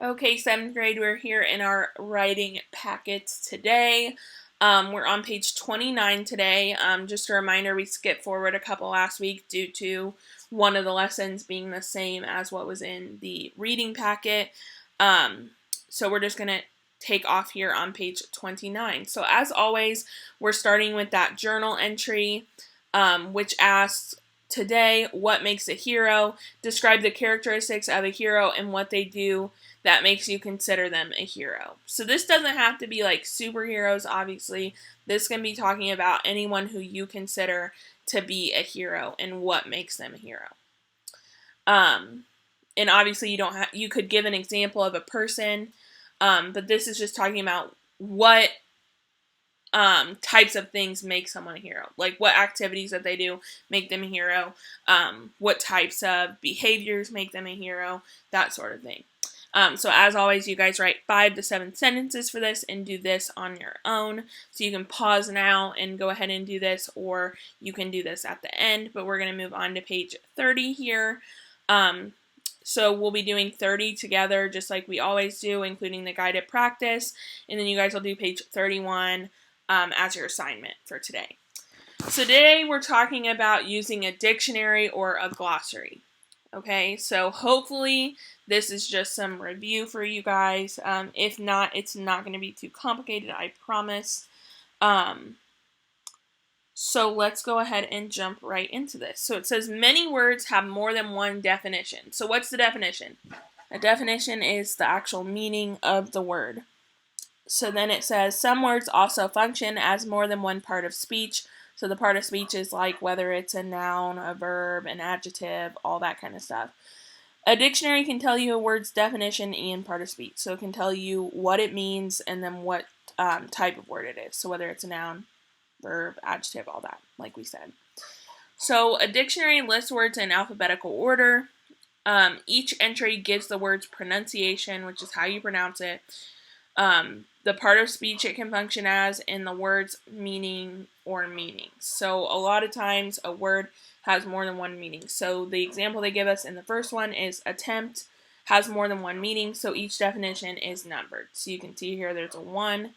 Okay, 7th grade, we're here in our writing packets today. We're on page 29 today. Just a reminder, we skipped forward a couple last week due to one of the lessons being the same as what was in the reading packet. So we're just going to take off here on page 29. So as always, we're starting with that journal entry, which asks, today, what makes a hero? Describe the characteristics of a hero and what they do that makes you consider them a hero. So this doesn't have to be like superheroes, obviously. This can be talking about anyone who you consider to be a hero and what makes them a hero. And obviously you could give an example of a person, but this is just talking about what types of things make someone a hero. Like what activities that they do make them a hero, what types of behaviors make them a hero, that sort of thing. So as always, you guys write 5 to 7 sentences for this and do this on your own. So you can pause now and go ahead and do this, or you can do this at the end, but we're going to move on to page 30 here. So we'll be doing 30 together just like we always do, including the guided practice, and then you guys will do page 31 as your assignment for today. So today we're talking about using a dictionary or a glossary. Okay, so hopefully this is just some review for you guys. If not, it's not going to be too complicated, I promise. So let's go ahead and jump right into this. So it says many words have more than one definition. So what's the definition? A definition is the actual meaning of the word. So then it says some words also function as more than one part of speech. So the part of speech is like whether it's a noun, a verb, an adjective, all that kind of stuff. A dictionary can tell you a word's definition and part of speech. So it can tell you what it means and then what type of word it is. So whether it's a noun, verb, adjective, all that, like we said. So a dictionary lists words in alphabetical order. Each entry gives the word's pronunciation, which is how you pronounce it, the part of speech it can function as, and the word's meaning or meanings. So a lot of times a word has more than one meaning. So the example they give us in the first one is attempt has more than one meaning, so each definition is numbered. So you can see here there's a 1,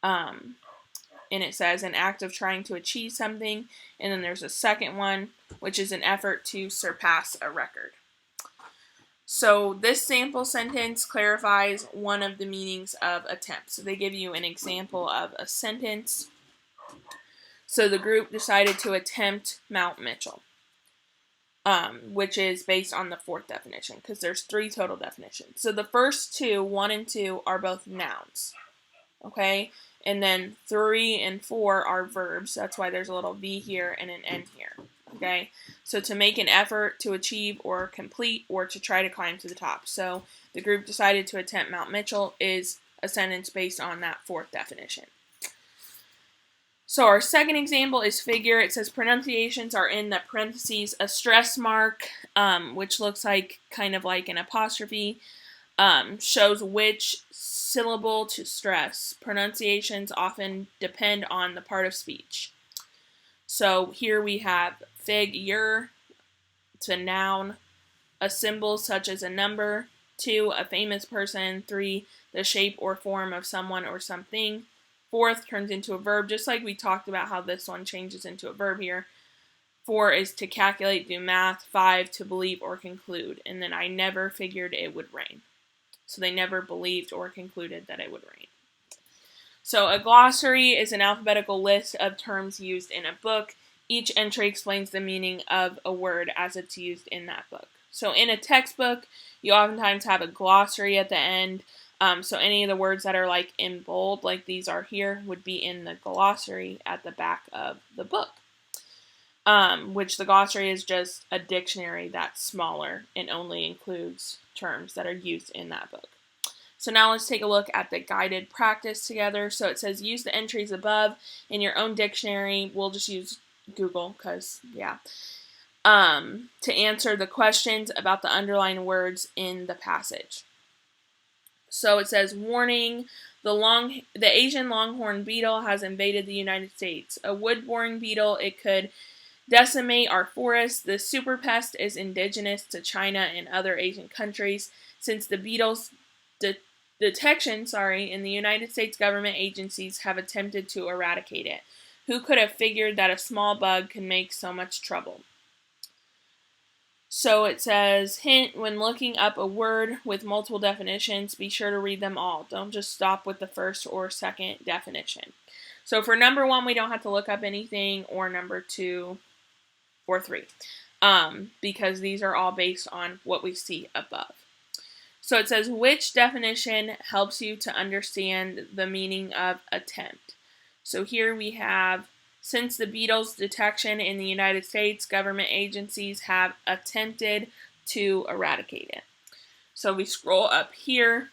and it says an act of trying to achieve something, and then there's a second one, which is an effort to surpass a record. So this sample sentence clarifies one of the meanings of attempt. So they give you an example of a sentence. So the group decided to attempt Mount Mitchell, which is based on the 4th definition, because there's 3 total definitions. So the first 2, 1 and 2, are both nouns, okay? And then 3 and 4 are verbs. That's why there's a little V here and an N here. Okay, so to make an effort, to achieve, or complete, or to try to climb to the top. So the group decided to attempt Mount Mitchell is a sentence based on that 4th definition. So our second example is figure. It says pronunciations are in the parentheses a stress mark, which looks like kind of like an apostrophe, shows which syllable to stress. Pronunciations often depend on the part of speech. So here we have figure, it's a noun, a symbol such as a number, 2, a famous person, 3, the shape or form of someone or something, 4th turns into a verb, just like we talked about how this one changes into a verb here. 4 is to calculate, do math, 5 to believe or conclude, and then I never figured it would rain. So they never believed or concluded that it would rain. So a glossary is an alphabetical list of terms used in a book. Each entry explains the meaning of a word as it's used in that book. So in a textbook, you oftentimes have a glossary at the end. So any of the words that are like in bold, like these are here, would be in the glossary at the back of the book. Which the glossary is just a dictionary that's smaller and only includes terms that are used in that book. So now let's take a look at the guided practice together. So it says use the entries above in your own dictionary. We'll just use Google because, yeah. To answer the questions about the underlined words in the passage. So it says warning, the Asian longhorn beetle has invaded the United States. A wood-boring beetle, it could decimate our forests. The superpest is indigenous to China and other Asian countries. Since the beetles detection, in the United States government agencies have attempted to eradicate it. Who could have figured that a small bug could make so much trouble? So it says, hint, when looking up a word with multiple definitions, be sure to read them all. Don't just stop with the first or second definition. So for number 1, we don't have to look up anything, or number 2 or 3, because these are all based on what we see above. So it says, which definition helps you to understand the meaning of attempt? So here we have, since the beetle's detection in the United States, government agencies have attempted to eradicate it. So we scroll up here.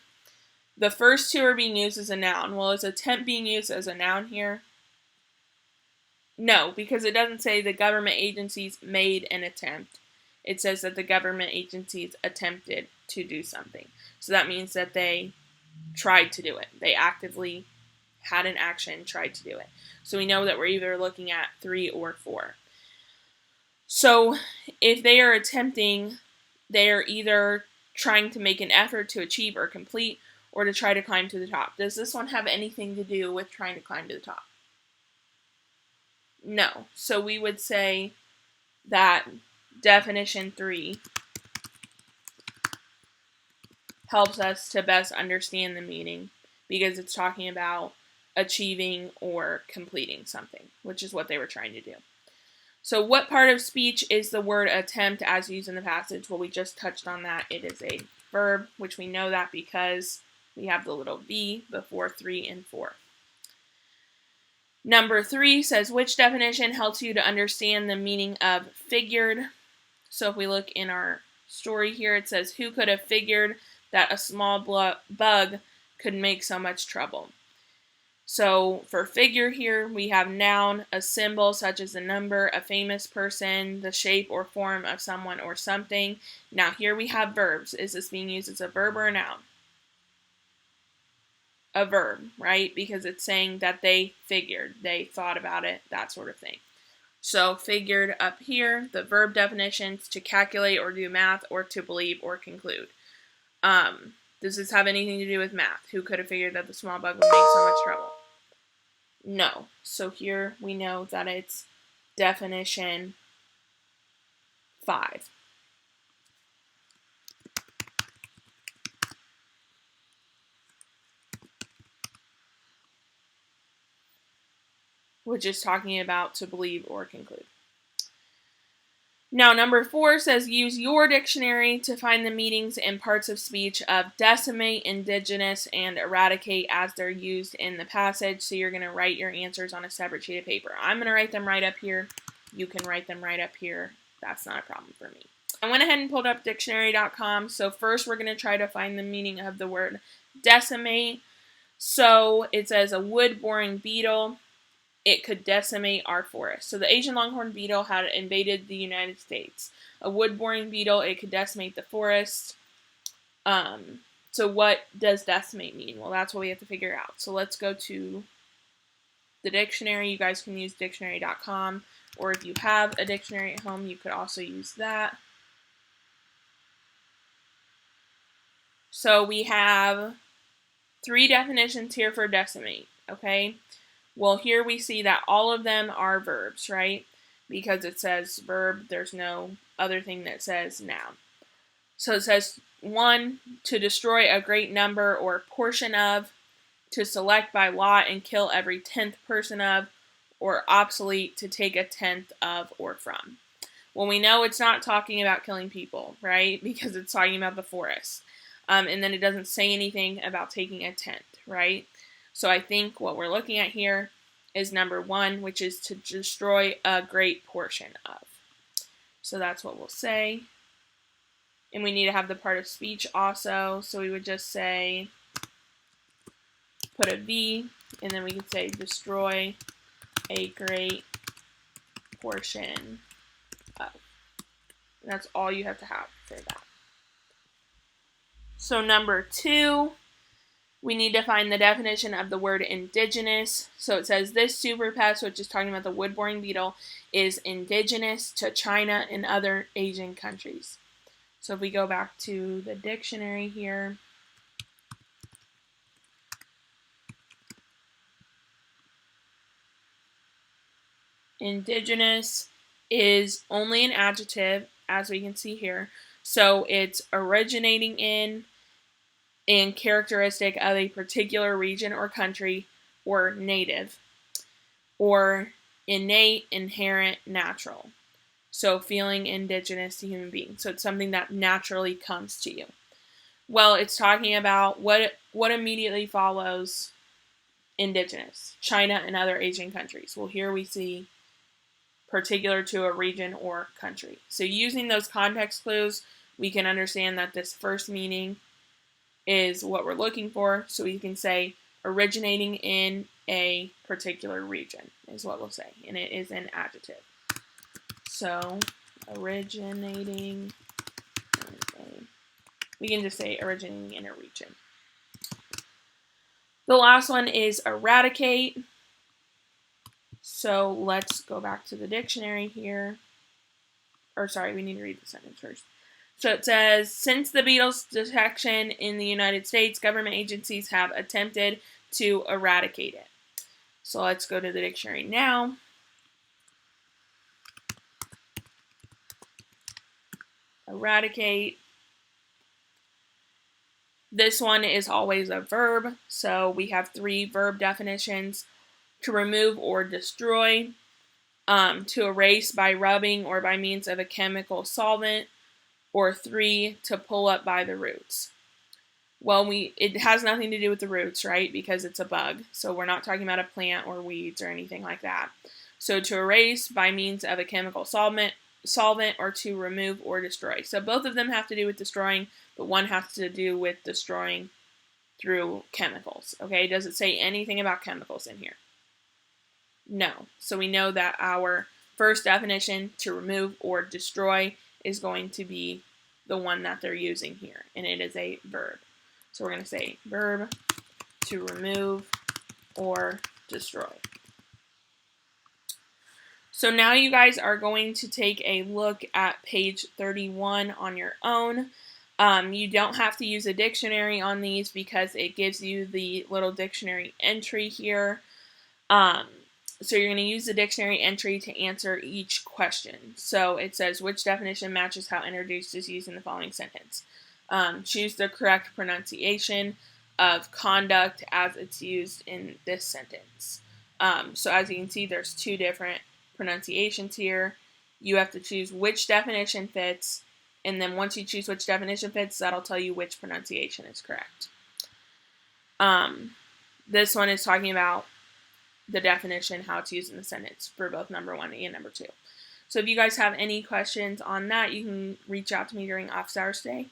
The first 2 are being used as a noun. Well, is attempt being used as a noun here? No, because it doesn't say the government agencies made an attempt. It says that the government agencies attempted to do something. So that means that they tried to do it. They actively had an action, tried to do it. So we know that we're either looking at 3 or 4. So if they are attempting, they are either trying to make an effort to achieve or complete, or to try to climb to the top. Does this one have anything to do with trying to climb to the top? No. So we would say that definition 3 helps us to best understand the meaning, because it's talking about achieving or completing something, which is what they were trying to do. So what part of speech is the word attempt as used in the passage? Well, we just touched on that. It is a verb, which we know that because we have the little v before 3 and 4. Number 3 says, which definition helps you to understand the meaning of figured? So if we look in our story here, it says, who could have figured that a small bug could make so much trouble? So for figure here, we have noun, a symbol such as a number, a famous person, the shape or form of someone or something. Now here we have verbs. Is this being used as a verb or a noun? A verb, right? Because it's saying that they figured, they thought about it, that sort of thing. So figured up here, the verb definitions: to calculate or do math, or to believe or conclude. Does this have anything to do with math? Who could have figured that the small bug would make so much trouble? No. So here we know that it's definition 5. Which is talking about to believe or conclude. Now, number 4 says, use your dictionary to find the meanings and parts of speech of decimate, indigenous, and eradicate as they're used in the passage. So you're going to write your answers on a separate sheet of paper. I'm going to write them right up here. You can write them right up here. That's not a problem for me. I went ahead and pulled up dictionary.com. So first we're going to try to find the meaning of the word decimate. So it says a wood-boring beetle. It could decimate our forest. So the Asian longhorn beetle had invaded the United States. A wood-boring beetle, it could decimate the forest. So what does decimate mean? Well, that's what we have to figure out. So let's go to the dictionary. You guys can use dictionary.com, or if you have a dictionary at home, you could also use that. So we have 3 definitions here for decimate, okay? Well, here we see that all of them are verbs, right? Because it says verb, there's no other thing that says noun. So it says 1, to destroy a great number or portion of, to select by lot and kill every 10th person of, or obsolete, to take a 10th of or from. Well, we know it's not talking about killing people, right? Because it's talking about the forest. And then it doesn't say anything about taking a 10th, right? So I think what we're looking at here is number 1, which is to destroy a great portion of. So that's what we'll say. And we need to have the part of speech also. So we would just say, put a V, and then we could say destroy a great portion of. And that's all you have to have for that. So number 2, we need to find the definition of the word indigenous. So it says this superpest, which is talking about the wood-boring beetle, is indigenous to China and other Asian countries. So if we go back to the dictionary here, Indigenous is only an adjective, as we can see here. So it's originating in and characteristic of a particular region or country, or native, or innate, inherent, natural. So feeling indigenous to human beings. So it's something that naturally comes to you. Well, it's talking about what immediately follows indigenous, China and other Asian countries. Well, here we see particular to a region or country. So using those context clues, we can understand that this first meaning is what we're looking for. So we can say originating in a particular region is what we'll say, and it is an adjective. So originating, we can just say originating in a region. The last one is eradicate. So let's go back to the dictionary here. Or sorry, we need to read the sentence first. So it says, since the beetle's detection in the United States, government agencies have attempted to eradicate it. So let's go to the dictionary now. Eradicate. This one is always a verb. So we have 3 verb definitions: to remove or destroy, to erase by rubbing or by means of a chemical solvent, or 3, to pull up by the roots. Well, it has nothing to do with the roots, right? Because it's a bug. So we're not talking about a plant or weeds or anything like that. So to erase by means of a chemical solvent, or to remove or destroy. So both of them have to do with destroying, but one has to do with destroying through chemicals. Okay, does it say anything about chemicals in here? No. So we know that our first definition, to remove or destroy, is going to be the one that they're using here, and it is a verb. So we're going to say verb, to remove or destroy. So now you guys are going to take a look at page 31 on your own. You don't have to use a dictionary on these because it gives you the little dictionary entry here. So you're going to use the dictionary entry to answer each question. So it says, which definition matches how introduced is used in the following sentence? Choose the correct pronunciation of conduct as it's used in this sentence. So as you can see, there's 2 different pronunciations here. You have to choose which definition fits, and then once you choose which definition fits, that'll tell you which pronunciation is correct. This one is talking about the definition, how it's used in the sentence for both number 1 and number 2. So if you guys have any questions on that, you can reach out to me during office hours today.